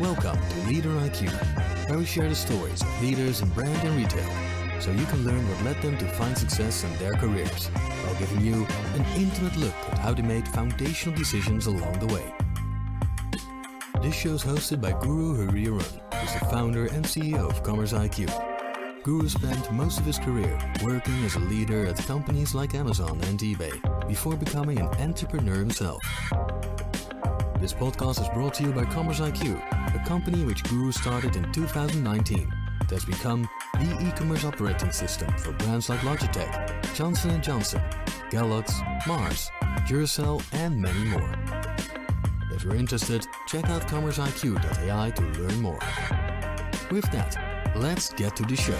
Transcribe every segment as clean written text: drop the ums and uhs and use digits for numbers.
Welcome to LeaderIQ, where we share the stories of leaders in brand and retail, so you can learn what led them to find success in their careers, while giving you an intimate look at how they made foundational decisions along the way. This show is hosted by Guru Hariharan, who's the founder and CEO of LeaderIQ. Guru spent most of his career working as a leader at companies like Amazon and eBay, before becoming an entrepreneur himself. This podcast is brought to you by LeaderIQ, a company which Guru started in 2019. It has become the e-commerce operating system for brands like Logitech, Johnson & Johnson, Kellogg's, Mars, Duracell, and many more. If you're interested, check out commerceiq.ai to learn more. With that, let's get to the show.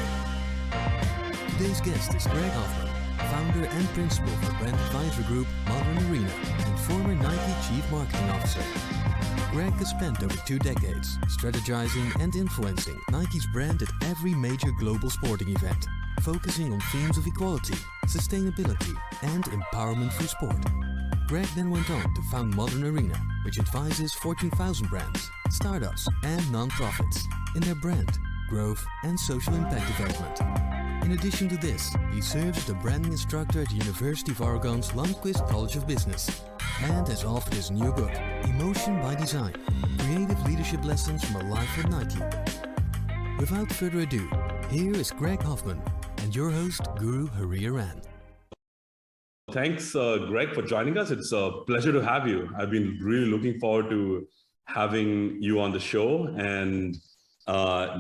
Today's guest is Greg Hoffman, founder and principal for brand advisory group Modern Arena and former Nike Chief Marketing Officer. Greg has spent over 2 decades strategizing and influencing Nike's brand at every major global sporting event, focusing on themes of equality, sustainability, and empowerment through sport. Greg then went on to found Modern Arena, which advises Fortune 1000 brands, startups, and non-profits in their brand, growth, and social impact development. In addition to this, he serves as a branding instructor at the University of Oregon's Lundquist College of Business and has authored his new book, Emotion by Design, Creative Leadership Lessons from a Life at Nike. Without further ado, here is Greg Hoffman and your host, Guru Hariharan. Thanks, Greg, for joining us. It's a pleasure to have you. I've been really looking forward to having you on the show and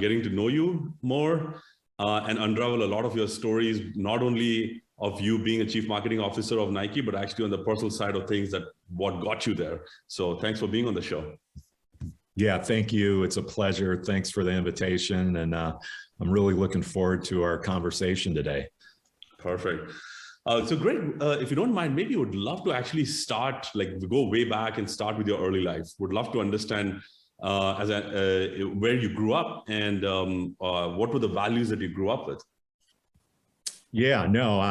getting to know you more and unravel a lot of your stories, not only of you being a chief marketing officer of Nike, but actually on the personal side of things, that what got you there. So thanks for being on the show. Yeah, thank you. It's a pleasure. Thanks for the invitation. And I'm really looking forward to our conversation today. Perfect. So Greg, if you don't mind, maybe would love to actually start, go way back and start with your early life. Would love to understand where you grew up and what were the values that you grew up with? Yeah, no,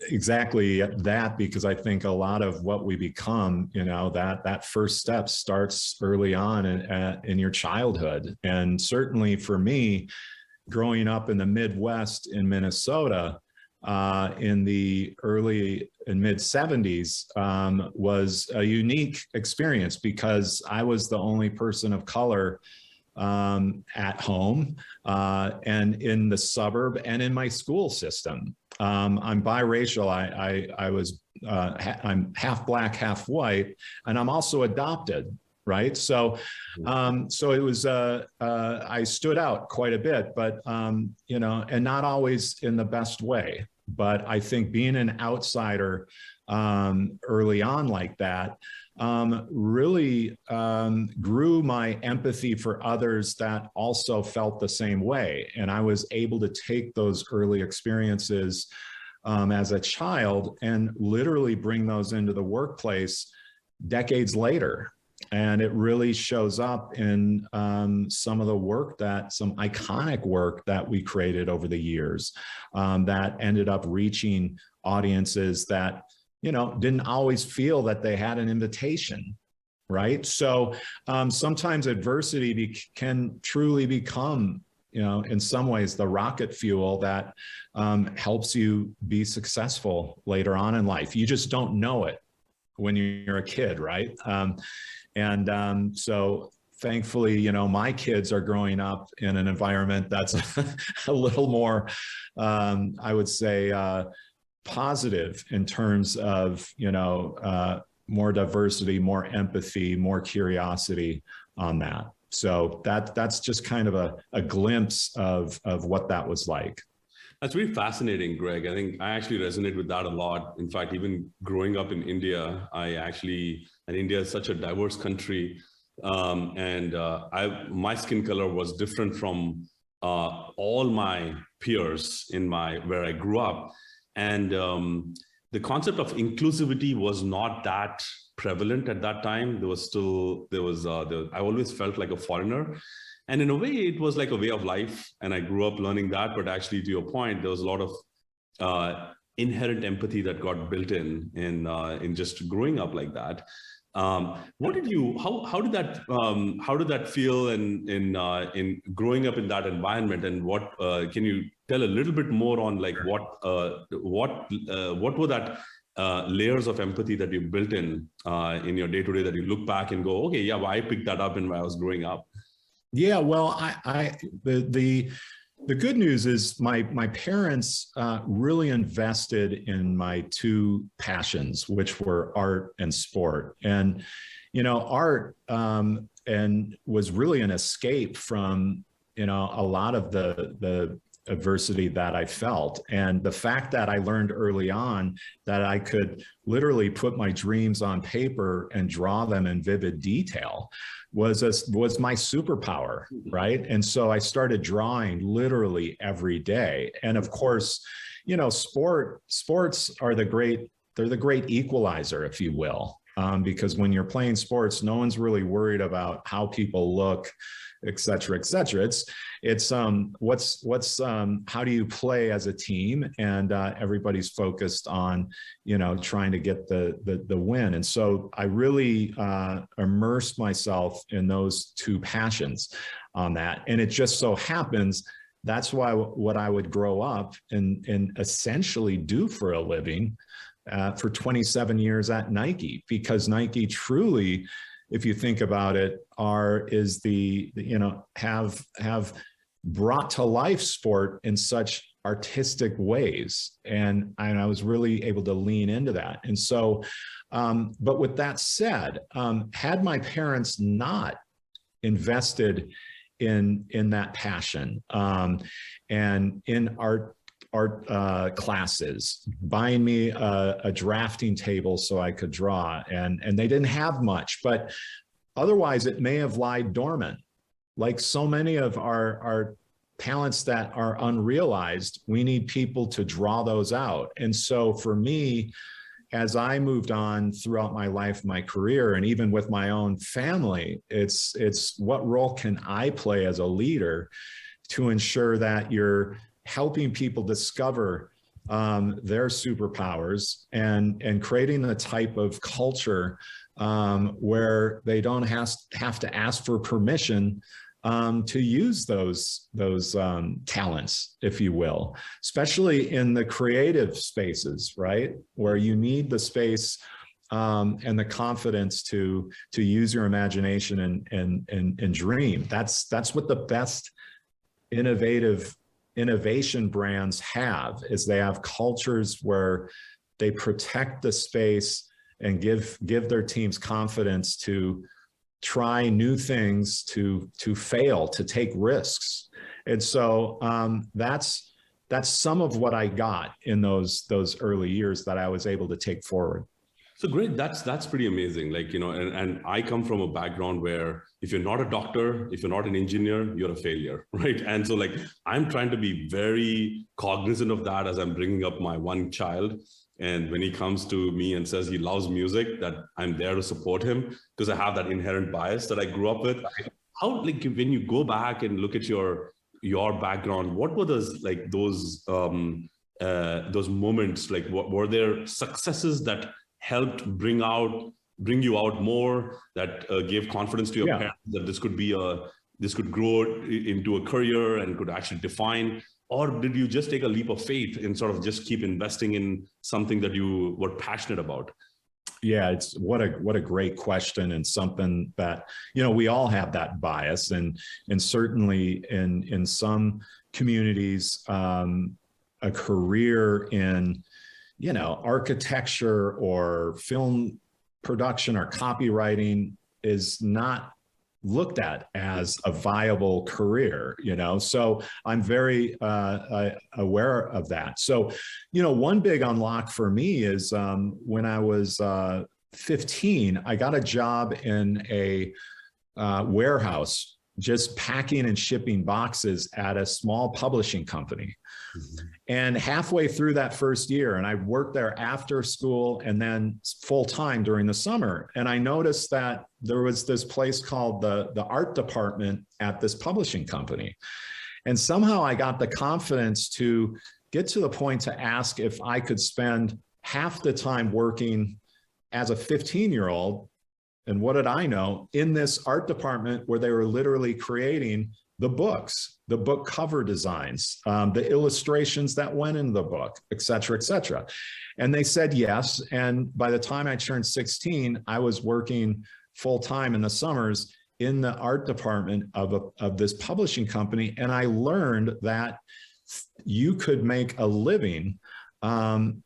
exactly that, because I think a lot of what we become, that first step starts early on in your childhood. And certainly for me, growing up in the Midwest in Minnesota, in the early and mid 70s was a unique experience because I was the only person of color at home and in the suburb and in my school system. I'm biracial. I'm half black, half white, and I'm also adopted. Right. So it was, I stood out quite a bit, but, and not always in the best way. But I think being an outsider early on like that really grew my empathy for others that also felt the same way. And I was able to take those early experiences as a child and literally bring those into the workplace decades later. And it really shows up in some of the work some iconic work that we created over the years that ended up reaching audiences that, didn't always feel that they had an invitation, right? So sometimes adversity can truly become, in some ways, the rocket fuel that helps you be successful later on in life. You just don't know it when you're a kid, right? So thankfully, my kids are growing up in an environment that's a little more, I would say, positive in terms of, more diversity, more empathy, more curiosity on that. So that's just kind of a glimpse of what that was like. That's really fascinating, Greg. I think I actually resonate with that a lot. In fact, even growing up in India, and India is such a diverse country, my skin color was different from all my peers where I grew up. And the concept of inclusivity was not that prevalent at that time. I always felt like a foreigner. And in a way, it was like a way of life. And I grew up learning that. But actually, to your point, there was a lot of inherent empathy that got built in just growing up like that. What did you? How did that feel in growing up in that environment? And what can you tell a little bit more on like what were that layers of empathy that you built in your day to day that you look back and go, okay, yeah, well, I picked that up when I was growing up. Yeah, well, the good news is my parents really invested in my two passions, which were art and sport. And, you know, art and was really an escape from, you know, a lot of the adversity that I felt. And the fact that I learned early on that I could literally put my dreams on paper and draw them in vivid detail was my superpower, right? And so I started drawing literally every day. And of course, you know, sports are the great equalizer, if you will, because when you're playing sports, no one's really worried about how people look, et cetera, et cetera. It's how do you play as a team, and everybody's focused on, you know, trying to get the win. And so I really immersed myself in those two passions on that. And it just so happens that's why what I would grow up and essentially do for a living for 27 years at Nike, because Nike truly, if you think about it, have brought to life sport in such artistic ways. And I was really able to lean into that. And so, but with that said, had my parents not invested in that passion and in art classes, buying me a drafting table so I could draw, and they didn't have much, but otherwise it may have lied dormant. Like so many of our talents that are unrealized, we need people to draw those out. And so for me, as I moved on throughout my life, my career, and even with my own family, it's what role can I play as a leader to ensure that you're helping people discover their superpowers and creating the type of culture where they don't have to ask for permission to use those talents, if you will, especially in the creative spaces, right? Where you need the space and the confidence to use your imagination and dream. That's what the best innovation brands have, is they have cultures where they protect the space and give their teams confidence to try new things, to fail, to take risks. And so that's some of what I got in those early years that I was able to take forward. So great, that's pretty amazing. Like, you know, and I come from a background where if you're not a doctor, if you're not an engineer, you're a failure, right? And so like, I'm trying to be very cognizant of that as I'm bringing up my one child. And when he comes to me and says he loves music, that I'm there to support him, because I have that inherent bias that I grew up with. How, like, when you go back and look at your background, what were those moments? Like, what were there successes that helped bring you out more, that gave confidence to your parents that this could grow into a career and could actually define? Or did you just take a leap of faith and sort of just keep investing in something that you were passionate about? Yeah, it's what a great question, and something that, you know, we all have that bias, and certainly in some communities, a career in, you know, architecture or film production or copywriting is not looked at as a viable career, you know? So I'm very aware of that. So, you know, one big unlock for me is when I was 15, I got a job in a warehouse, just packing and shipping boxes at a small publishing company. Mm-hmm. And halfway through that first year, and I worked there after school and then full time during the summer. And I noticed that there was this place called the art department at this publishing company. And somehow I got the confidence to get to the point to ask if I could spend half the time working as a 15-year-old And what did I know? In this art department where they were literally creating the books, the book cover designs, the illustrations that went into the book, et cetera, et cetera. And they said yes. And by the time I turned 16, I was working full-time in the summers in the art department of this publishing company. And I learned that you could make a living. And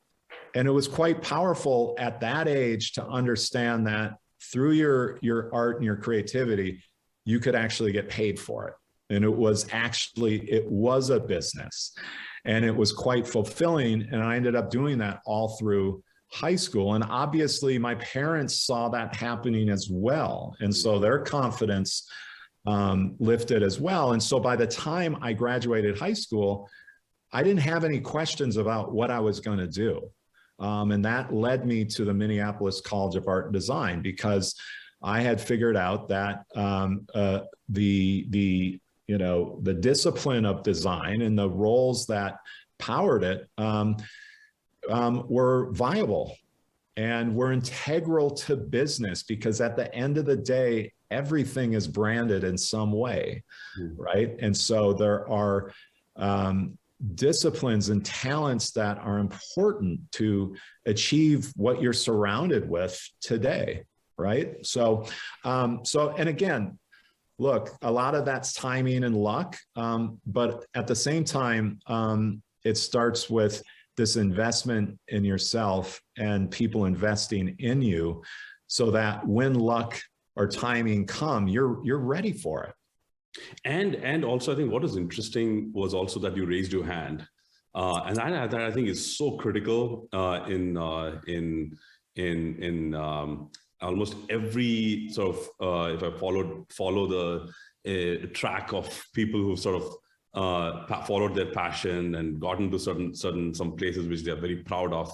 it was quite powerful at that age to understand that through your art and your creativity, you could actually get paid for it. And it was a business, and it was quite fulfilling. And I ended up doing that all through high school. And obviously my parents saw that happening as well. And so their confidence lifted as well. And so by the time I graduated high school, I didn't have any questions about what I was going to do. And that led me to the Minneapolis College of Art and Design, because I had figured out that the discipline of design and the roles that powered it were viable and were integral to business, because at the end of the day, everything is branded in some way, right? And so there are disciplines and talents that are important to achieve what you're surrounded with today, right? So, and again, look, a lot of that's timing and luck, but at the same time, it starts with this investment in yourself and people investing in you, so that when luck or timing come, you're ready for it. And also, I think what was interesting was also that you raised your hand, and that I think is so critical in almost every sort of if I follow the track of people who sort of followed their passion and gotten to some places which they are very proud of.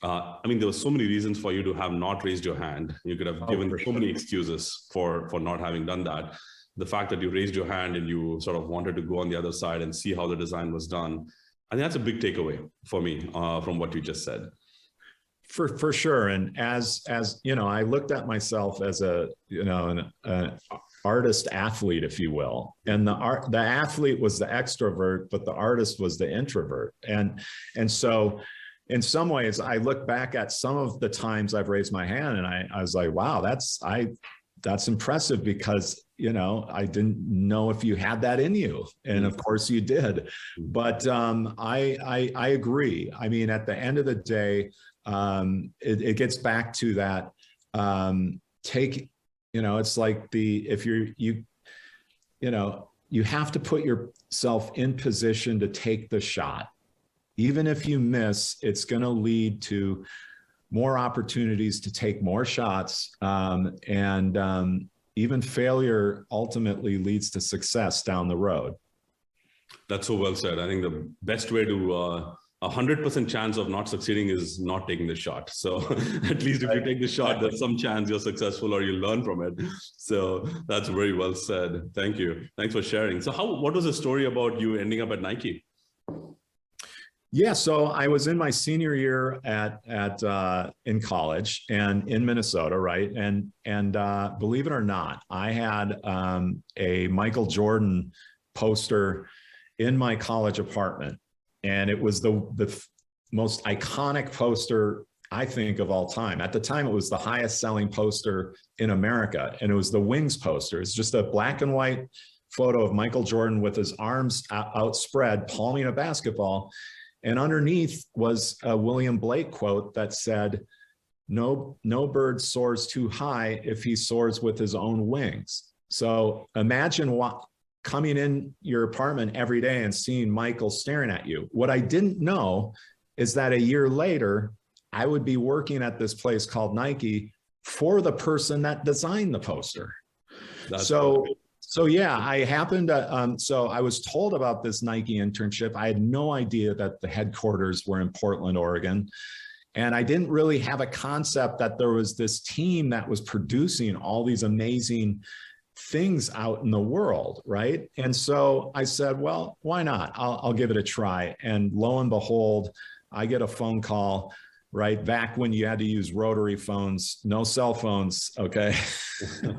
I mean, there were so many reasons for you to have not raised your hand. You could have given so many excuses for not having done that. The fact that you raised your hand and you sort of wanted to go on the other side and see how the design was done, I think that's a big takeaway for me from what you just said. For sure. And as you know, I looked at myself as an artist athlete, if you will. And the athlete was the extrovert, but the artist was the introvert. And so in some ways, I look back at some of the times I've raised my hand and I was like, wow, that's impressive, because, you know, I didn't know if you had that in you. And of course you did. But I agree. I mean, at the end of the day, it gets back to that, it's like you have to put yourself in position to take the shot. Even if you miss, it's going to lead to more opportunities to take more shots. Even failure ultimately leads to success down the road. That's so well said. I think the best way to 100% chance of not succeeding is not taking the shot. So at least if you take the shot, there's some chance you're successful or you learn from it. So that's very well said. Thank you. Thanks for sharing. So what was the story about you ending up at Nike? Yeah, so I was in my senior year in college and in Minnesota, right? And believe it or not, I had a Michael Jordan poster in my college apartment, and it was the most iconic poster, I think, of all time. At the time, it was the highest selling poster in America, and it was the Wings poster. It's just a black and white photo of Michael Jordan with his arms outspread, palming a basketball. And underneath was a William Blake quote that said, no bird soars too high if he soars with his own wings. So imagine coming in your apartment every day and seeing Michael staring at you. What I didn't know is that a year later, I would be working at this place called Nike for the person that designed the poster. So yeah, I happened to, so I was told about this Nike internship. I had no idea that the headquarters were in Portland, Oregon. And I didn't really have a concept that there was this team that was producing all these amazing things out in the world, right? And so I said, well, why not? I'll give it a try. And lo and behold, I get a phone call right? Back when you had to use rotary phones, no cell phones. Okay.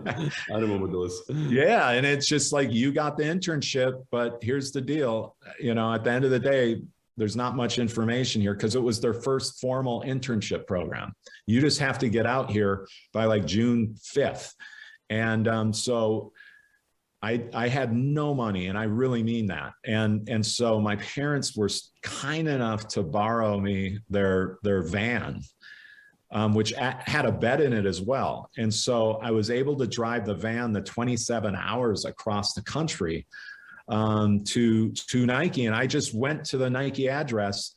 I remember those. Yeah. And it's just like, you got the internship, but here's the deal. At the end of the day, there's not much information here because it was their first formal internship program. You just have to get out here by like June 5th. And so I had no money, and I really mean that. And so my parents were kind enough to borrow me their van, which had a bed in it as well. And so I was able to drive the van the 27 hours across the country to Nike. And I just went to the Nike address.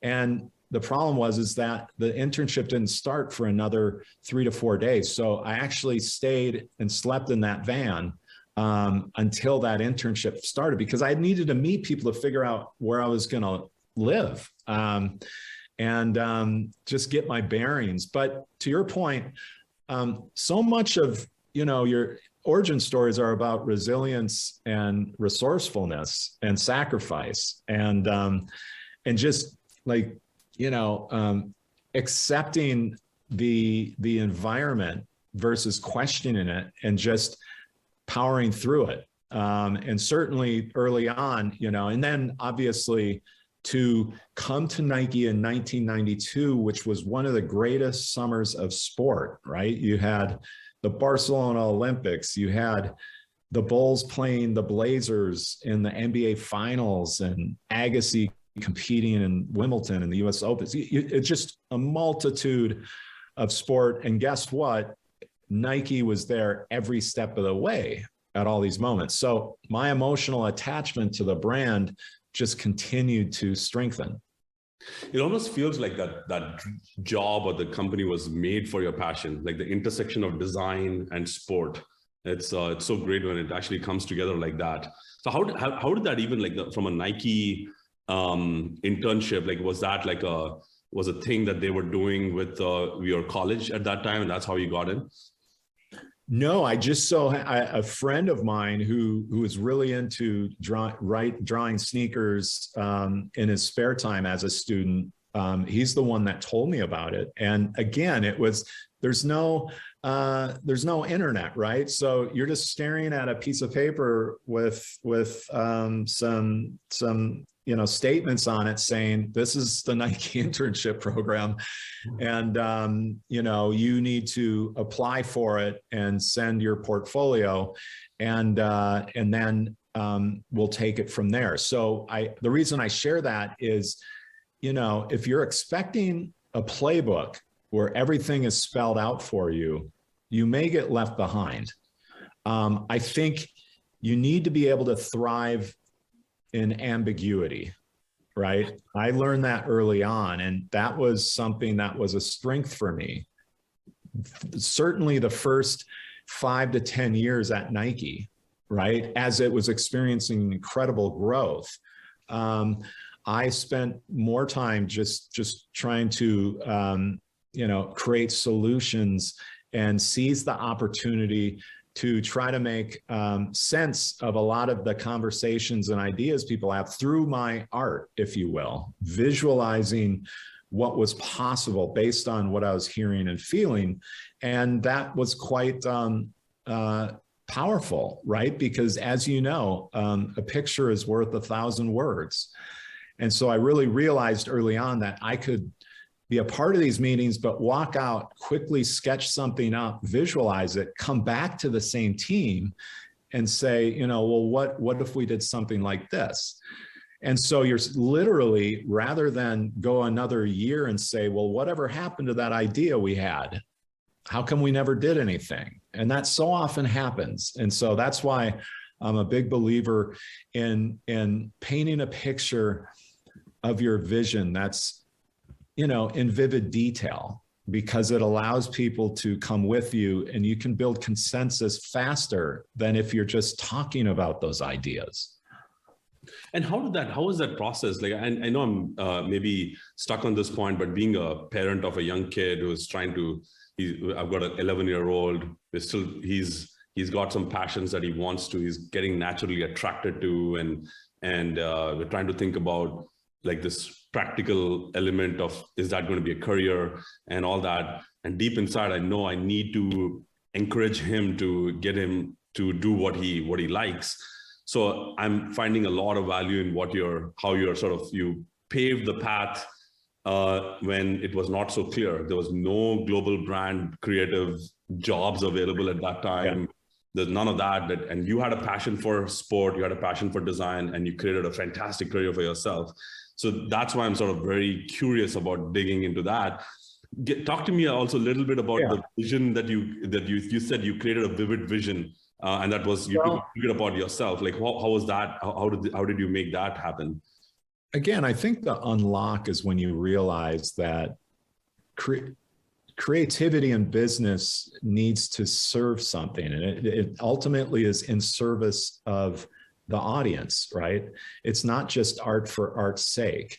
And the problem is that the internship didn't start for another 3 to 4 days. So I actually stayed and slept in that van until that internship started, because I needed to meet people to figure out where I was going to live and just get my bearings. But to your point, so much of, your origin stories are about resilience and resourcefulness and sacrifice and just like, accepting the environment versus questioning it and just powering through it. And certainly early on, and then obviously to come to Nike in 1992, which was one of the greatest summers of sport, right? You had the Barcelona Olympics, you had the Bulls playing the Blazers in the NBA Finals, and Agassi competing in Wimbledon and the US Open. It's just a multitude of sport. And guess what? Nike was there every step of the way at all these moments. So my emotional attachment to the brand just continued to strengthen. It almost feels like that job or the company was made for your passion, like the intersection of design and sport. It's so great when it actually comes together like that. So how did that even, like, from a Nike internship, like, was that like was a thing that they were doing with your college at that time, and that's how you got in? No, I just saw a friend of mine who was really into drawing sneakers in his spare time as a student. He's the one that told me about it. And again, there's no internet, right? So you're just staring at a piece of paper with some statements on it saying, this is the Nike internship program. And, you need to apply for it and send your portfolio, and then we'll take it from there. So the reason I share that is, if you're expecting a playbook where everything is spelled out for you, you may get left behind. I think you need to be able to thrive in ambiguity, right? I learned that early on, and that was something that was a strength for me. Certainly the first 5 to 10 years at Nike, right? As it was experiencing incredible growth. I spent more time just trying to, create solutions and seize the opportunity to try to make sense of a lot of the conversations and ideas people have through my art, if you will, visualizing what was possible based on what I was hearing and feeling. And that was quite powerful, right? Because as you know, a picture is worth 1,000 words. And so I really realized early on that I could be a part of these meetings, but walk out, quickly sketch something up, visualize it, come back to the same team and say, well, what if we did something like this? And so you're literally, rather than go another year and say, well, whatever happened to that idea we had? How come we never did anything? And that so often happens. And so that's why I'm a big believer in painting a picture of your vision that's, in vivid detail, because it allows people to come with you, and you can build consensus faster than if you're just talking about those ideas. And how was that process? Like, I know I'm maybe stuck on this point, but being a parent of a young kid who's I've got an 11-year-old, he's got some passions that he wants to, he's getting naturally attracted to, and we're trying to think about like this practical element of, is that going to be a career and all that? And deep inside, I know I need to encourage him to get him to do what he likes. So I'm finding a lot of value in how you're sort of, you paved the path when it was not so clear. There was no global brand creative jobs available at that time. Yeah. There's none of that. And you had a passion for sport, you had a passion for design, and you created a fantastic career for yourself. So that's why I'm sort of very curious about digging into that. Talk to me also a little bit about the vision that you said you created a vivid vision, and that was you took it about yourself. Like how was that? How did you make that happen? Again, I think the unlock is when you realize that creativity in business needs to serve something, and it ultimately is in service of the audience, right? It's not just art for art's sake.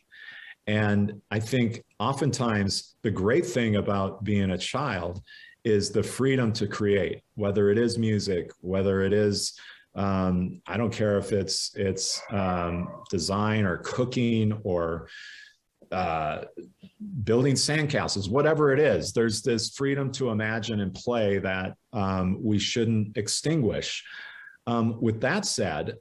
And I think oftentimes the great thing about being a child is the freedom to create, whether it is music, whether it is, I don't care if it's design or cooking or building sandcastles, whatever it is, there's this freedom to imagine and play that we shouldn't extinguish. With that said,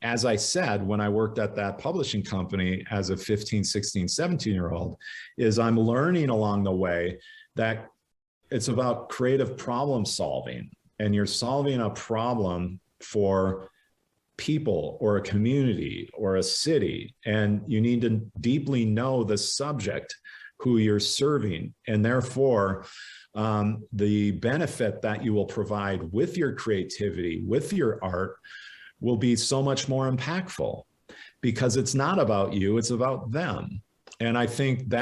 as I said, when I worked at that publishing company as a 15, 16, 17-year-old, is I'm learning along the way that it's about creative problem solving, and you're solving a problem for people or a community or a city, and you need to deeply know the subject who you're serving, and therefore the benefit that you will provide with your creativity, with your art, will be so much more impactful, because it's not about you, it's about them. And I think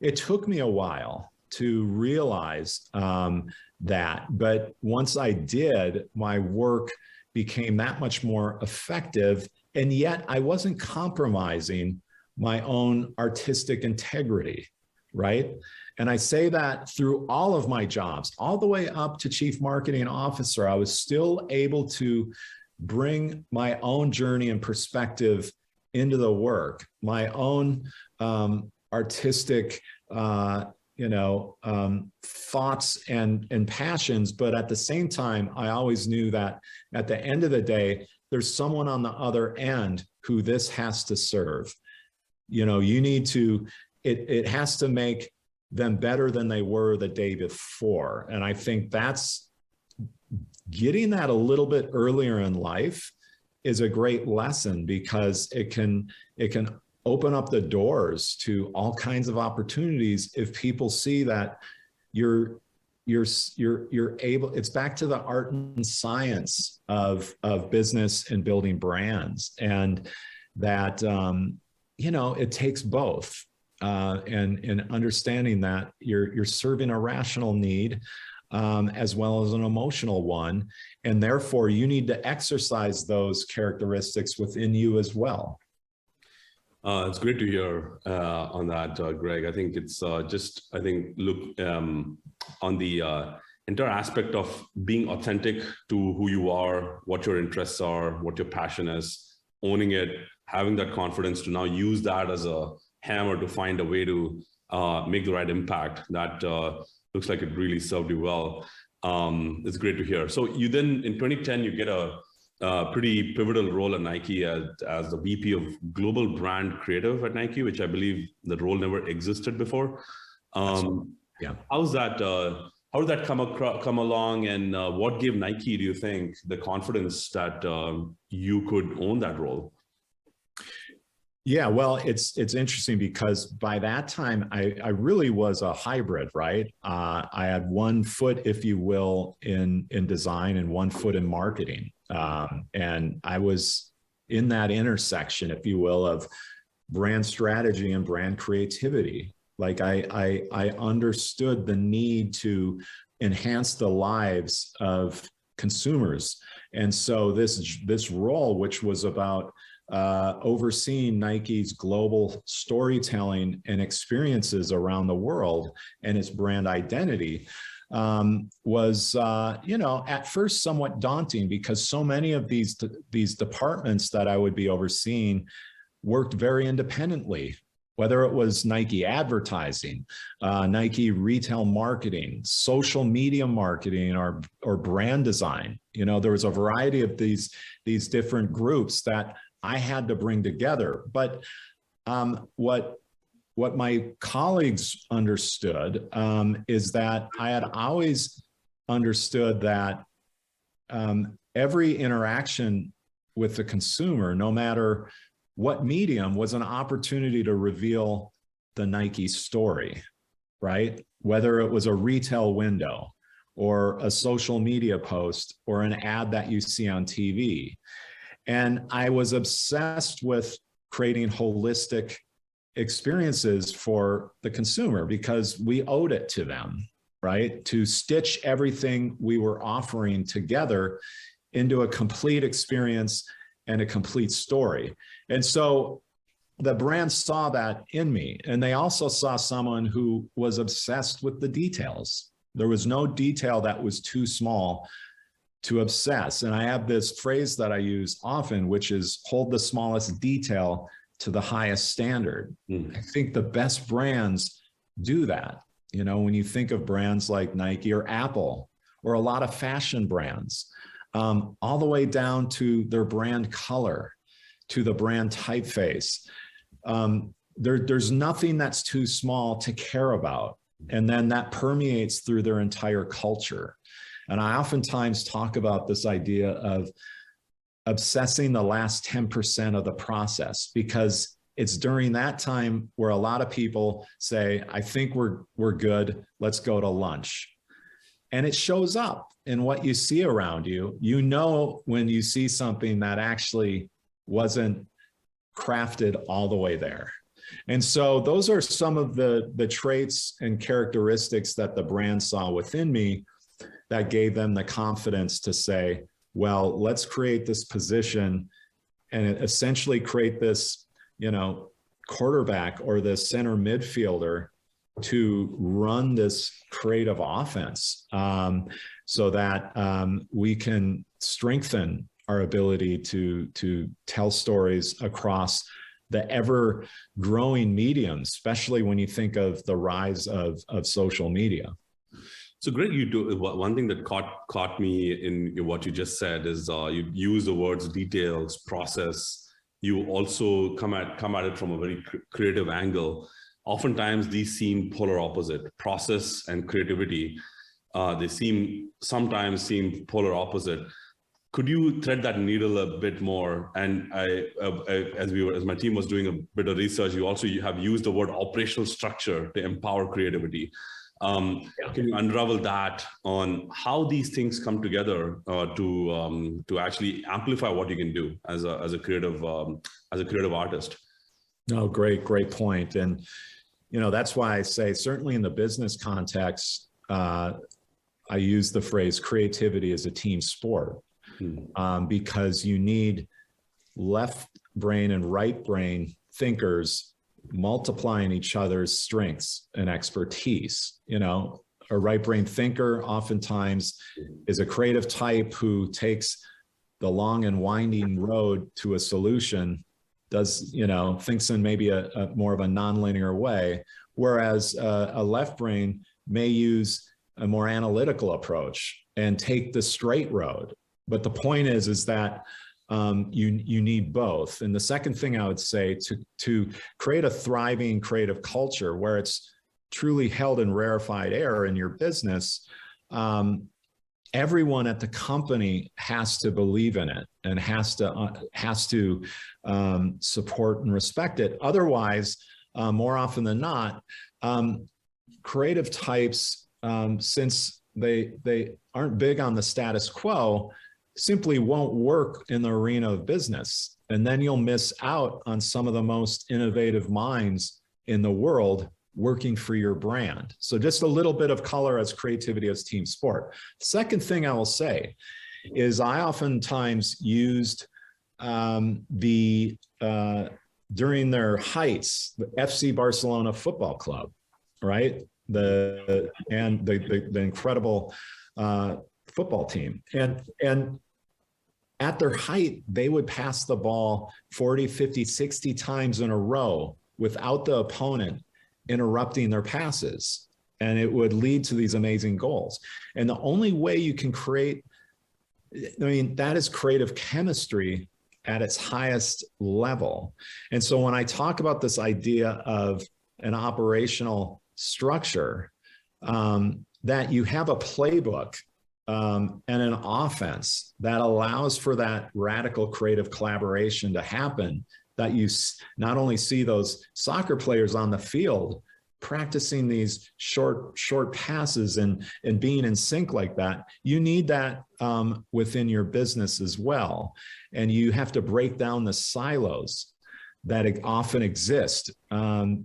it took me a while to realize that, but once I did, my work became that much more effective, and yet I wasn't compromising my own artistic integrity, right? And I say that through all of my jobs, all the way up to chief marketing officer, I was still able to bring my own journey and perspective into the work, my own artistic, thoughts and passions. But at the same time, I always knew that at the end of the day, there's someone on the other end who this has to serve. You need to, it has to make them better than they were the day before. And I think that's getting that a little bit earlier in life is a great lesson, because it can open up the doors to all kinds of opportunities if people see that you're able. It's back to the art and science of business and building brands, and that it takes both. And understanding that you're serving a rational need as well as an emotional one, and therefore you need to exercise those characteristics within you as well. It's great to hear on that, Greg. I think it's look on the entire aspect of being authentic to who you are, what your interests are, what your passion is, owning it, having that confidence to now use that as a hammer to find a way to make the right impact. That looks like it really served you well. It's great to hear. So you then, in 2010, you get a pretty pivotal role at Nike as the VP of Global Brand Creative at Nike, which I believe the role never existed before. Yeah. How's that? How did that come along, and what gave Nike, do you think, the confidence that you could own that role? Yeah, well, it's interesting because by that time, I really was a hybrid, right? I had one foot, if you will, in design and one foot in marketing. And I was in that intersection, if you will, of brand strategy and brand creativity. Like I understood the need to enhance the lives of consumers. And so this role, which was about overseeing Nike's global storytelling and experiences around the world and its brand identity, was, at first somewhat daunting, because so many of these departments that I would be overseeing worked very independently, whether it was Nike advertising, Nike retail marketing, social media marketing, or brand design. You know, there was a variety of these different groups that I had to bring together. But what my colleagues understood is that I had always understood that every interaction with the consumer, no matter what medium, was an opportunity to reveal the Nike story, right? Whether it was a retail window or a social media post or an ad that you see on TV. And I was obsessed with creating holistic experiences for the consumer because we owed it to them, right? To stitch everything we were offering together into a complete experience and a complete story. And so the brand saw that in me, and they also saw someone who was obsessed with the details. There was no detail that was too small to obsess. And I have this phrase that I use often, which is hold the smallest detail to the highest standard. I think the best brands do that. You know, when you think of brands like Nike or Apple, or a lot of fashion brands, all the way down to their brand color, to the brand typeface. There's nothing that's too small to care about. And then that permeates through their entire culture. And I oftentimes talk about this idea of obsessing the last 10% of the process, because it's during that time where a lot of people say, I think we're good, let's go to lunch. And it shows up in what you see around you. You know when you see something that actually wasn't crafted all the way there. And so those are some of the traits and characteristics that the brand saw within me that gave them the confidence to say, well, let's create this position and essentially create this, you know, quarterback or the center midfielder to run this creative offense so that we can strengthen our ability to tell stories across the ever growing medium, especially when you think of the rise of social media. So Greg, one thing that caught me in what you just said is you use the words details, process. You also come at it from a very creative angle. Oftentimes these seem polar opposite, process and creativity. They sometimes seem polar opposite. Could you thread that needle a bit more? And as my team was doing a bit of research, you have used the word operational structure to empower creativity. Can you unravel that on how these things come together to actually amplify what you can do as a creative artist? No, great point. And you know, that's why I say certainly in the business context, I use the phrase creativity is a team sport. Because you need left brain and right brain thinkers multiplying each other's strengths and expertise. You know, a right brain thinker oftentimes is a creative type who takes the long and winding road to a solution, thinks in maybe a more of a nonlinear way, whereas a left brain may use a more analytical approach and take the straight road. But the point is that you need both. And the second thing I would say to create a thriving creative culture where it's truly held in rarefied air in your business, everyone at the company has to believe in it and has to support and respect it. Otherwise, more often than not, creative types, since they aren't big on the status quo, simply won't work in the arena of business. And then you'll miss out on some of the most innovative minds in the world working for your brand. So just a little bit of color as creativity as team sport. Second thing I will say is I oftentimes used during their heights, the FC Barcelona Football Club, right? The incredible football team. And at their height, they would pass the ball 40, 50, 60 times in a row without the opponent interrupting their passes. And it would lead to these amazing goals. And the only way you can create, I mean, that is creative chemistry at its highest level. And so when I talk about this idea of an operational structure, that you have a playbook and an offense that allows for that radical creative collaboration to happen, that you not only see those soccer players on the field practicing these short passes and being in sync like that, you need that within your business as well. And you have to break down the silos that often exist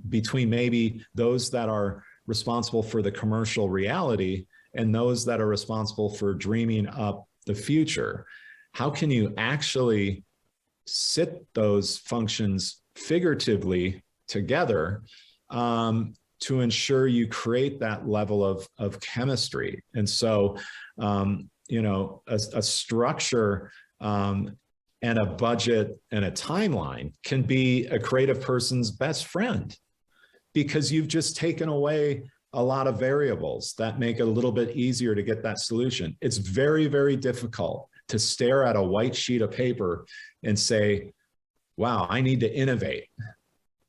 between maybe those that are responsible for the commercial reality and those that are responsible for dreaming up the future. How can you actually sit those functions figuratively together to ensure you create that level of chemistry? And so, you know, a structure and a budget and a timeline can be a creative person's best friend, because you've just taken away a lot of variables that make it a little bit easier to get that solution. It's very, very difficult to stare at a white sheet of paper and say, wow, I need to innovate.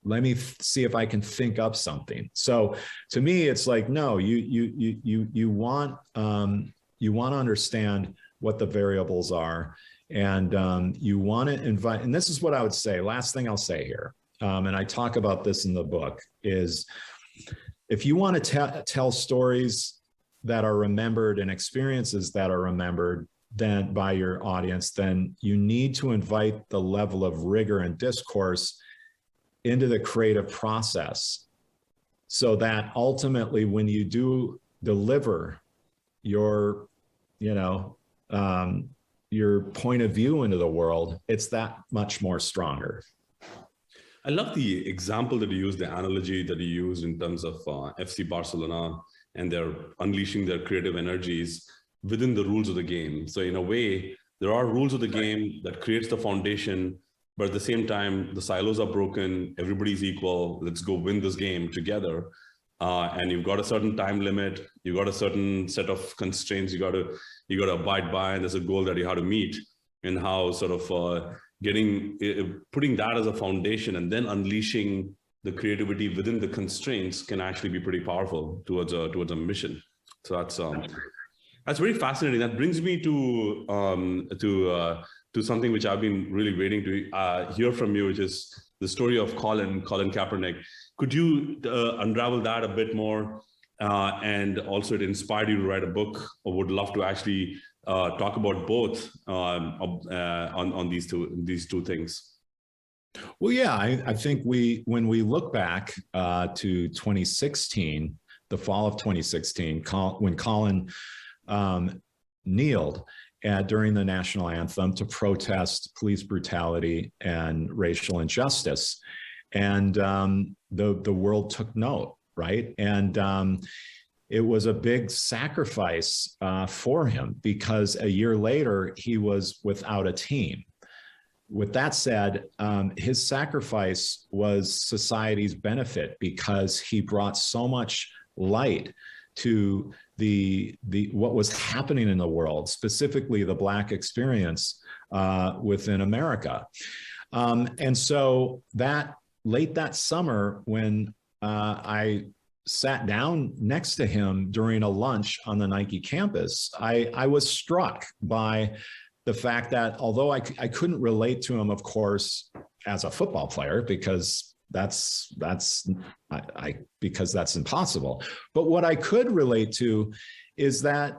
Let me see if I can think up something. So to me, it's like, no, you want to understand what the variables are, and you want to invite, and this is what I would say, last thing I'll say here, and I talk about this in the book, is if you want to tell stories that are remembered and experiences that are remembered then by your audience, then you need to invite the level of rigor and discourse into the creative process, so that ultimately when you do deliver your, you know, your point of view into the world, it's that much more stronger. I love the example that you used, the analogy that you used in terms of FC Barcelona and they're unleashing their creative energies within the rules of the game. So in a way, there are rules of the game that creates the foundation, but at the same time, the silos are broken, everybody's equal, let's go win this game together. And you've got a certain time limit, you've got a certain set of constraints you got to abide by, and there's a goal that you have to meet, and how sort of putting that as a foundation and then unleashing the creativity within the constraints can actually be pretty powerful towards a mission. So that's very fascinating. That brings me to something which I've been really waiting to hear from you, which is the story of Colin Kaepernick. Could you unravel that a bit more? And also, it inspired you to write a book, or would love to actually talk about both on these two things. Well, yeah, I think when we look back to 2016, the fall of 2016, when Colin kneeled during the national anthem to protest police brutality and racial injustice, and the world took note, right? And it was a big sacrifice for him, because a year later he was without a team. With that said, his sacrifice was society's benefit, because he brought so much light to the what was happening in the world, specifically the Black experience within America. And so late that summer, when I sat down next to him during a lunch on the Nike campus, I was struck by the fact that although I couldn't relate to him, of course, as a football player, because that's impossible. But what I could relate to is that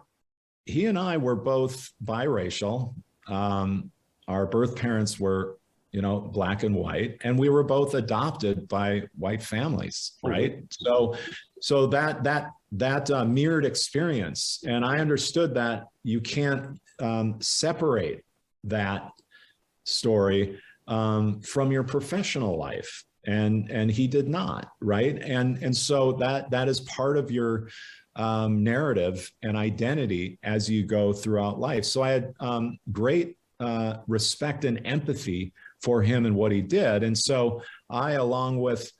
he and I were both biracial. Our birth parents were, Black and white, and we were both adopted by white families, right? So that mirrored experience, and I understood that you can't separate that story from your professional life, and he did not, right? And so that is part of your narrative and identity as you go throughout life. So I had great respect and empathy for him and what he did. And so those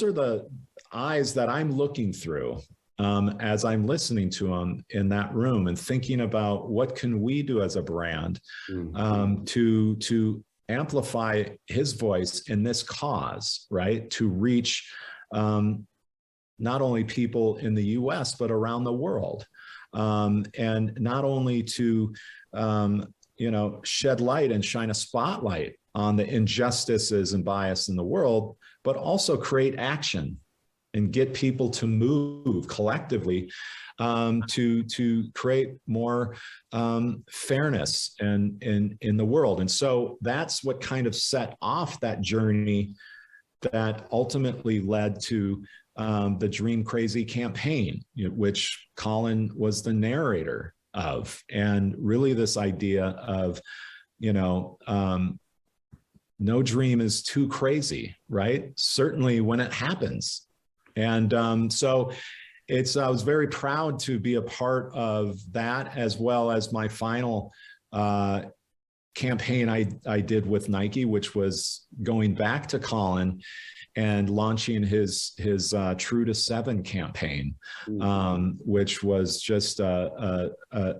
are the eyes that I'm looking through as I'm listening to him in that room and thinking about what can we do as a brand to amplify his voice in this cause, right? To reach not only people in the US, but around the world. And not only to, shed light and shine a spotlight on the injustices and bias in the world, but also create action and get people to move collectively to create more fairness in the world. And so that's what kind of set off that journey that ultimately led to the Dream Crazy campaign, which Colin was the narrator of. And really this idea of, no dream is too crazy, right? Certainly when it happens. And so I was very proud to be a part of that, as well as my final campaign I did with Nike, which was going back to Colin and launching his True to 7 campaign, which was just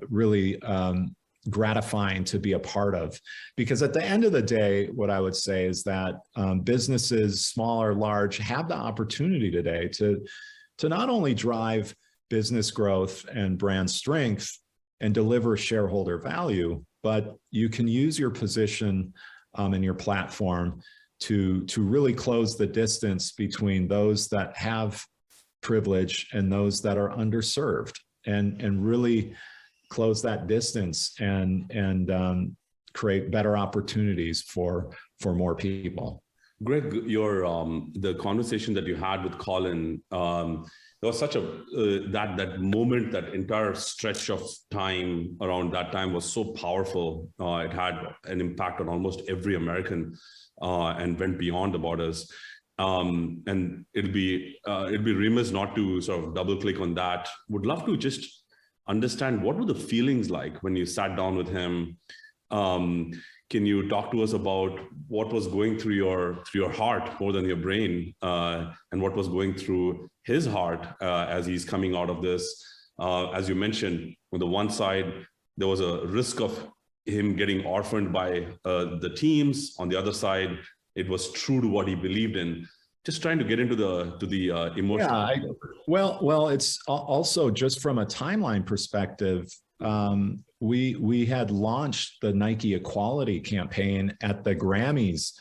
really gratifying to be a part of. Because at the end of the day, what I would say is that businesses, small or large, have the opportunity today to not only drive business growth and brand strength and deliver shareholder value, but you can use your position and your platform to really close the distance between those that have privilege and those that are underserved, and really close that distance and create better opportunities for more people. Greg, the conversation that you had with Colin, there was such that moment, that entire stretch of time around that time was so powerful. It had an impact on almost every American and went beyond the borders. And it'd be remiss not to sort of double click on that. Would love to just understand, what were the feelings like when you sat down with him? Can you talk to us about what was going through your heart more than your brain, and what was going through his heart as he's coming out of this? As you mentioned, on the one side, there was a risk of him getting orphaned by the teams. On the other side, it was true to what he believed in. Just trying to get into the emotion. Yeah, well, it's also just from a timeline perspective. We had launched the Nike Equality campaign at the Grammys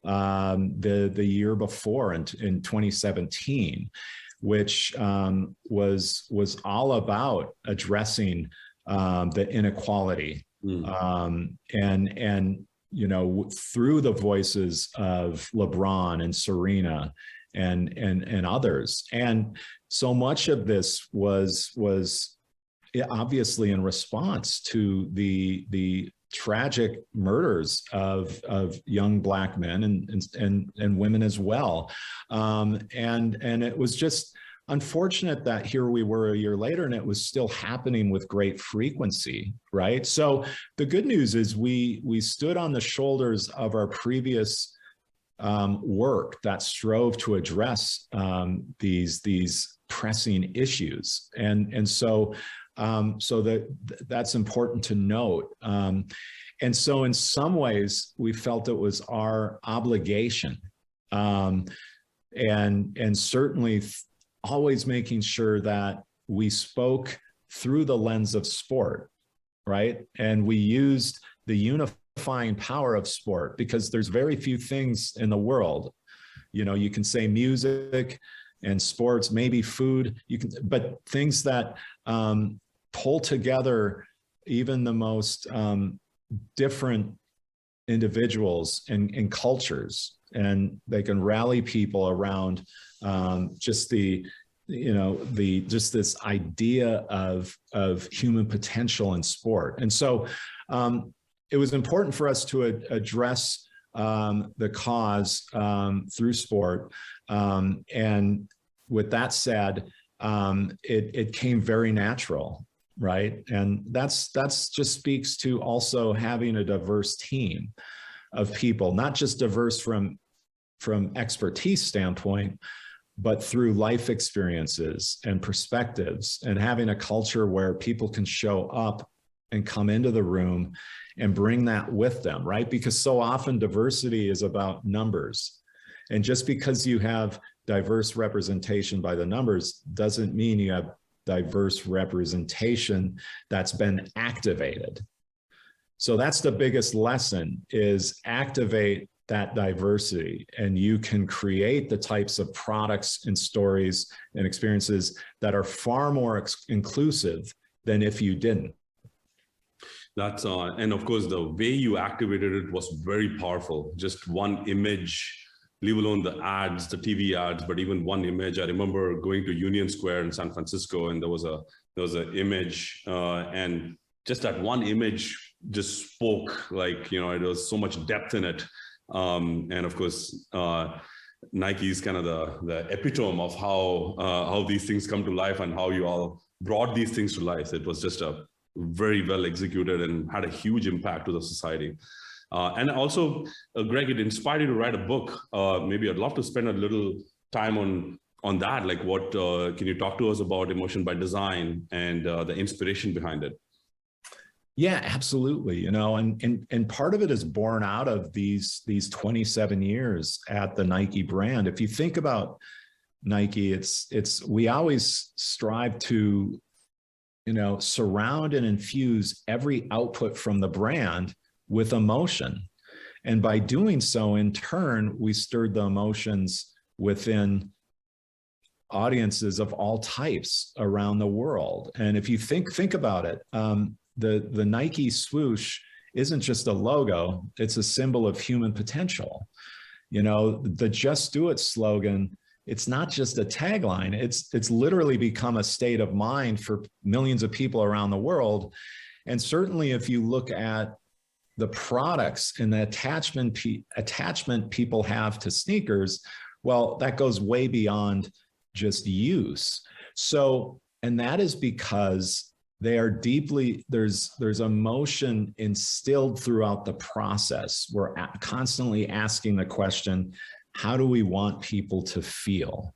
the year before in 2017, which was all about addressing the inequality. And through the voices of LeBron and Serena and others. And so much of this was obviously in response to the tragic murders of young Black men and women as well. And it was just unfortunate that here we were a year later and it was still happening with great frequency, right? So the good news is we stood on the shoulders of our previous work that strove to address these pressing issues, and so that's important to note. And so in some ways we felt it was our obligation, and certainly always making sure that we spoke through the lens of sport, right? And we used the unifying power of sport, because there's very few things in the world. You can say music and sports, maybe food, but things that pull together even the most different individuals and cultures, and they can rally people around just this idea of human potential in sport. And so it was important for us to address the cause through sport. And with that said, it came very natural. right? And that's just speaks to also having a diverse team of people, not just diverse from expertise standpoint, but through life experiences and perspectives, and having a culture where people can show up and come into the room and bring that with them, right? Because so often diversity is about numbers. And just because you have diverse representation by the numbers doesn't mean you have diverse representation that's been activated. So that's the biggest lesson, is activate that diversity, and you can create the types of products and stories and experiences that are far more inclusive than if you didn't. That's and of course, the way you activated it was very powerful. Just one image, leave alone the ads, the TV ads, but even one image. I remember going to Union Square in San Francisco, and there was an image, and just that one image just spoke, like, you know, it was so much depth in it. And of course, Nike is kind of the epitome of how these things come to life and how you all brought these things to life. It was just a very well executed and had a huge impact to the society. And also, Greg, it inspired you to write a book. Maybe I'd love to spend a little time on that. Like, what can you talk to us about Emotion by Design and the inspiration behind it? Yeah, absolutely. You know, and part of it is born out of these 27 years at the Nike brand. If you think about Nike, we always strive to, you know, surround and infuse every output from the brand with emotion. And by doing so, in turn, we stirred the emotions within audiences of all types around the world. And if you think about it, the Nike swoosh isn't just a logo, it's a symbol of human potential. You know, the Just Do It slogan, it's not just a tagline, it's literally become a state of mind for millions of people around the world. And certainly if you look at the products and the attachment people have to sneakers, well, that goes way beyond just use. So, and that is because they are deeply, there's emotion instilled throughout the process. We're constantly asking the question, how do we want people to feel?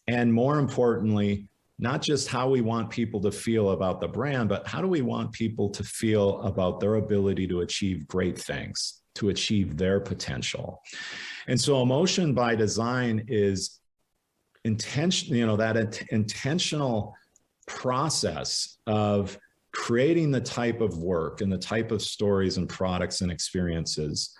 And more importantly, not just how we want people to feel about the brand, but how do we want people to feel about their ability to achieve great things, to achieve their potential. And so Emotion by Design is intentional, you know, that intentional process of creating the type of work and the type of stories and products and experiences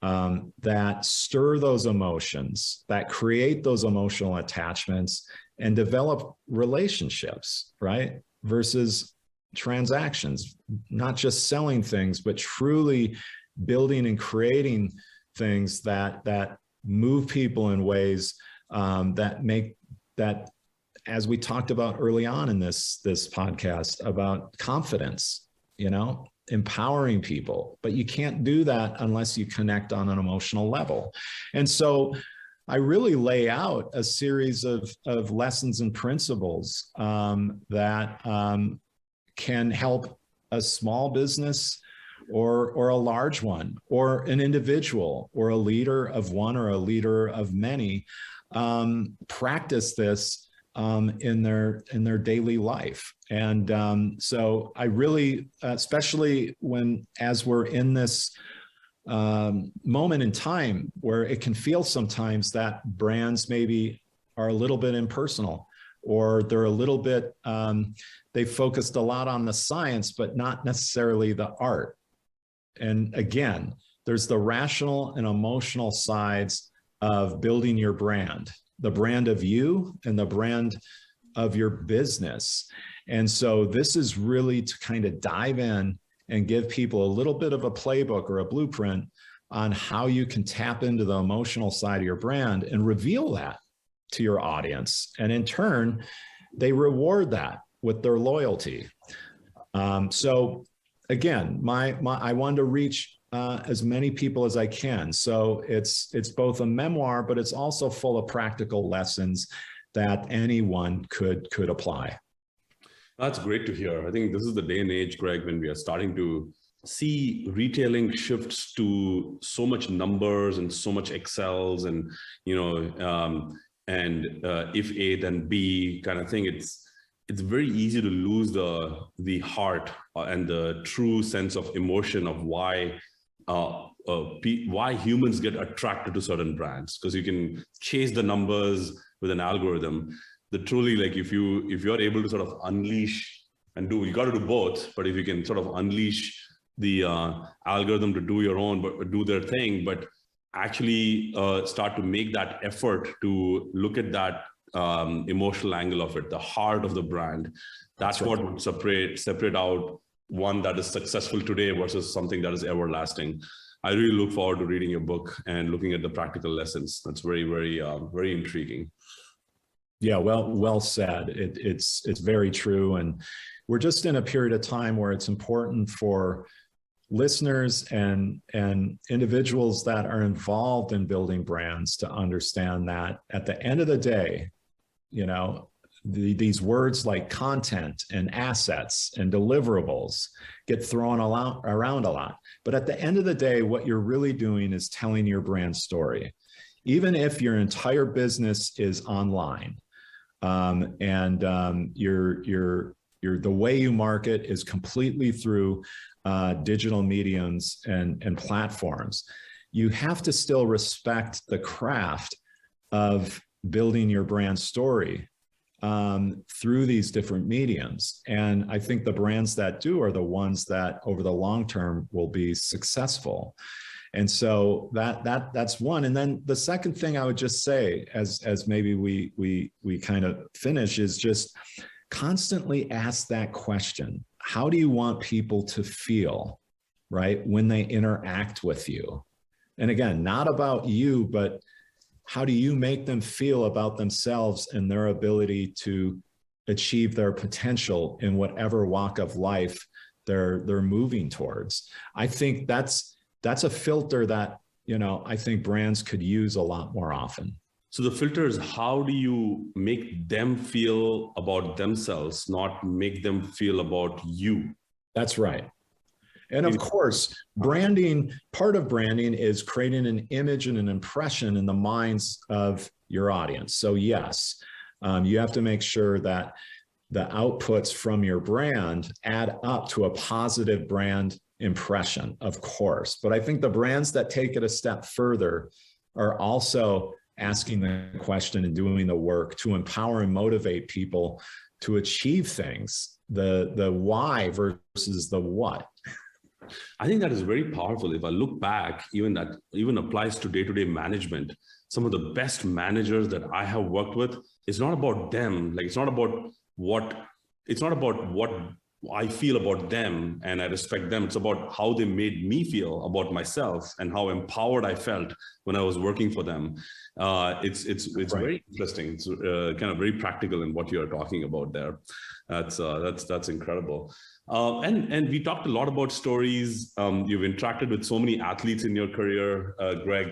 that stir those emotions, that create those emotional attachments and develop relationships, right? Versus transactions, not just selling things, but truly building and creating things that move people in ways that make that, as we talked about early on in this podcast, about confidence, you know, empowering people, but you can't do that unless you connect on an emotional level. And so I really lay out a series of lessons and principles that can help a small business or a large one, or an individual, or a leader of one or a leader of many, practice this in their daily life. And so I really, especially as we're in this moment in time where it can feel sometimes that brands maybe are a little bit impersonal, or they're a little bit, they focused a lot on the science, but not necessarily the art. And again, there's the rational and emotional sides of building your brand, the brand of you and the brand of your business. And so this is really to kind of dive in and give people a little bit of a playbook or a blueprint on how you can tap into the emotional side of your brand and reveal that to your audience. And in turn, they reward that with their loyalty. So again, I wanted to reach as many people as I can. So it's both a memoir, but it's also full of practical lessons that anyone could apply. That's great to hear. I think this is the day and age, Greg, when we are starting to see retailing shifts to so much numbers and so much Excels and, if A, then B kind of thing. It's very easy to lose the heart and the true sense of emotion of why humans get attracted to certain brands, because you can chase the numbers with an algorithm. That truly, like if you're able to sort of unleash and you got to do both, but if you can sort of unleash the algorithm to do your own, but do their thing, but actually start to make that effort to look at that emotional angle of it, the heart of the brand. That's what would separate out one that is successful today versus something that is everlasting. I really look forward to reading your book and looking at the practical lessons. That's very, very, very intriguing. Yeah, well said. It's very true. And we're just in a period of time where it's important for listeners and individuals that are involved in building brands to understand that at the end of the day, these words like content and assets and deliverables get thrown around a lot. But at the end of the day, what you're really doing is telling your brand story. Even if your entire business is online, the way you market is completely through digital mediums and platforms, you have to still respect the craft of building your brand story through these different mediums. And I think the brands that do are the ones that over the long term will be successful. And so that's one. And then the second thing I would just say, as maybe we kind of finish, is just constantly ask that question. How do you want people to feel, right, when they interact with you? And again, not about you, but how do you make them feel about themselves and their ability to achieve their potential in whatever walk of life they're moving towards? I think that's a filter that, I think brands could use a lot more often. So the filter is, how do you make them feel about themselves, not make them feel about you? That's right. And of course, part of branding is creating an image and an impression in the minds of your audience. So yes, you have to make sure that the outputs from your brand add up to a positive brand impression, of course. But I think the brands that take it a step further are also asking the question and doing the work to empower and motivate people to achieve things, the why versus the what. I think that is very powerful. If I look back, that even applies to day-to-day management. Some of the best managers that I have worked with, it's not about them. Like, it's not about what I feel about them and I respect them. It's about how they made me feel about myself and how empowered I felt when I was working for them. It's right. Very interesting. It's kind of very practical in what you're talking about there. That's incredible. And we talked a lot about stories. You've interacted with so many athletes in your career, Greg.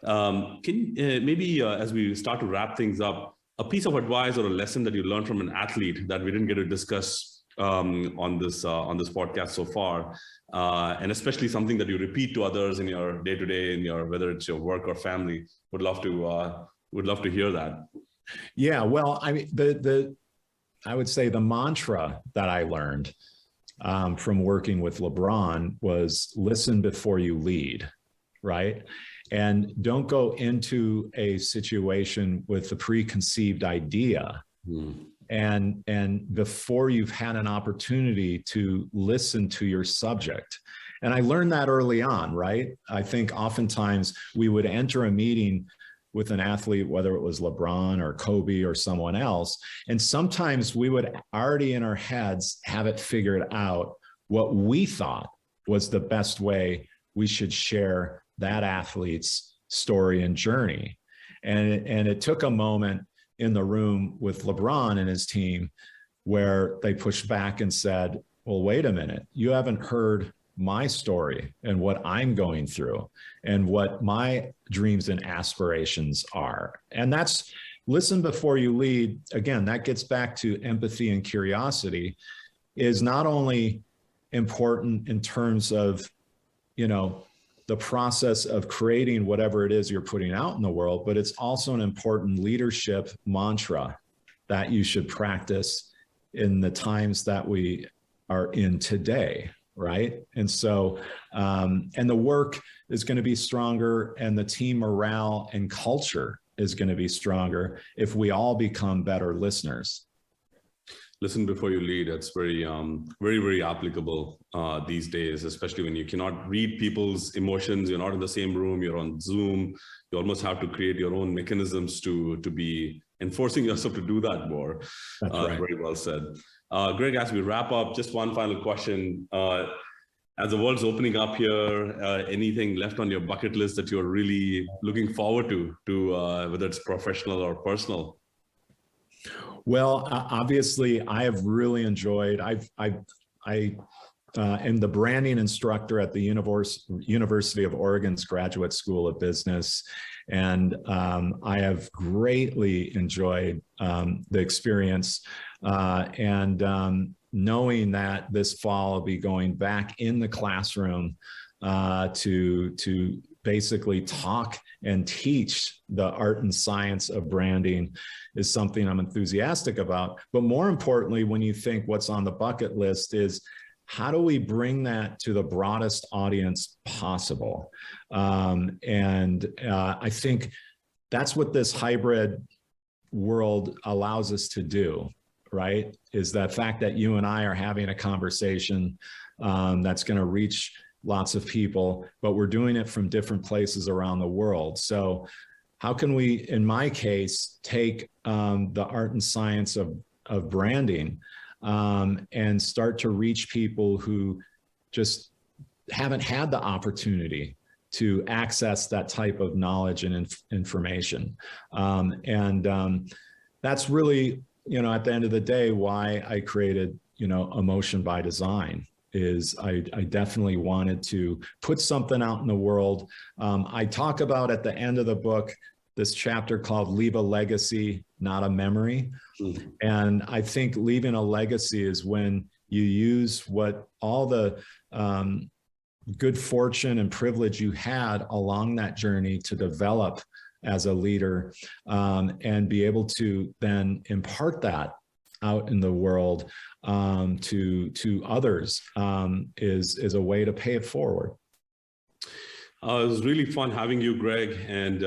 Can maybe as we start to wrap things up, a piece of advice or a lesson that you learned from an athlete that we didn't get to discuss on this podcast so far, and especially something that you repeat to others in your day-to-day, whether it's your work or family. Would love to hear that. Yeah, well, I mean, I would say the mantra that I learned from working with LeBron was listen before you lead, right? And don't go into a situation with a preconceived idea. And before you've had an opportunity to listen to your subject. And I learned that early on, right? I think oftentimes we would enter a meeting with an athlete, whether it was LeBron or Kobe or someone else, and sometimes we would already in our heads have it figured out what we thought was the best way we should share that athlete's story and journey. And it took a moment in the room with LeBron and his team where they pushed back and said, well, wait a minute, you haven't heard my story and what I'm going through and what my dreams and aspirations are. And that's listen before you lead, again, that gets back to empathy and curiosity, is not only important in terms of, the process of creating whatever it is you're putting out in the world, but it's also an important leadership mantra that you should practice in the times that we are in today, right? And so, and the work is going to be stronger, and the team morale and culture is going to be stronger if we all become better listeners. Listen before you lead. It's very, very applicable these days, especially when you cannot read people's emotions. You're not in the same room. You're on Zoom. You almost have to create your own mechanisms to be enforcing yourself to do that more. That's right. Very well said. Greg, as we wrap up, just one final question. As the world's opening up here, anything left on your bucket list that you're really looking forward to whether it's professional or personal? Well, obviously, I have really enjoyed. I am the branding instructor at the University of Oregon's Graduate School of Business, and I have greatly enjoyed the experience. And knowing that this fall I'll be going back in the classroom to basically talk and teach the art and science of branding is something I'm enthusiastic about. But more importantly, when you think what's on the bucket list is, how do we bring that to the broadest audience possible? I think that's what this hybrid world allows us to do, right? Is that fact that you and I are having a conversation that's going to reach lots of people, but we're doing it from different places around the world. So how can we, in my case, take the art and science of branding and start to reach people who just haven't had the opportunity to access that type of knowledge and information. That's really, at the end of the day, why I created, Emotion by Design. Is I definitely wanted to put something out in the world. I talk about at the end of the book, this chapter called Leave a Legacy, Not a Memory. Mm-hmm. And I think leaving a legacy is when you use what all the good fortune and privilege you had along that journey to develop as a leader, and be able to then impart that out in the world to others, is a way to pay it forward. It was really fun having you, Greg, and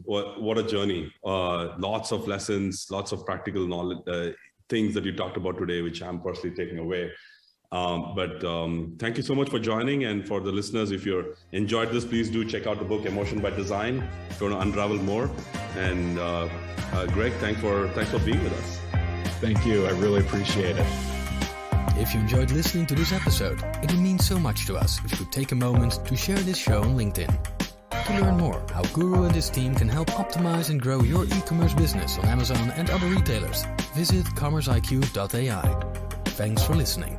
what a journey. Lots of lessons, lots of practical knowledge, things that you talked about today, which I'm personally taking away. But thank you so much for joining. And for the listeners, if you enjoyed this, please do check out the book, Emotion by Design, if you want to unravel more. And Greg, thanks for being with us. Thank you. I really appreciate it. If you enjoyed listening to this episode, it would mean so much to us if you could take a moment to share this show on LinkedIn. To learn more how Guru and his team can help optimize and grow your e-commerce business on Amazon and other retailers, visit commerceiq.ai. Thanks for listening.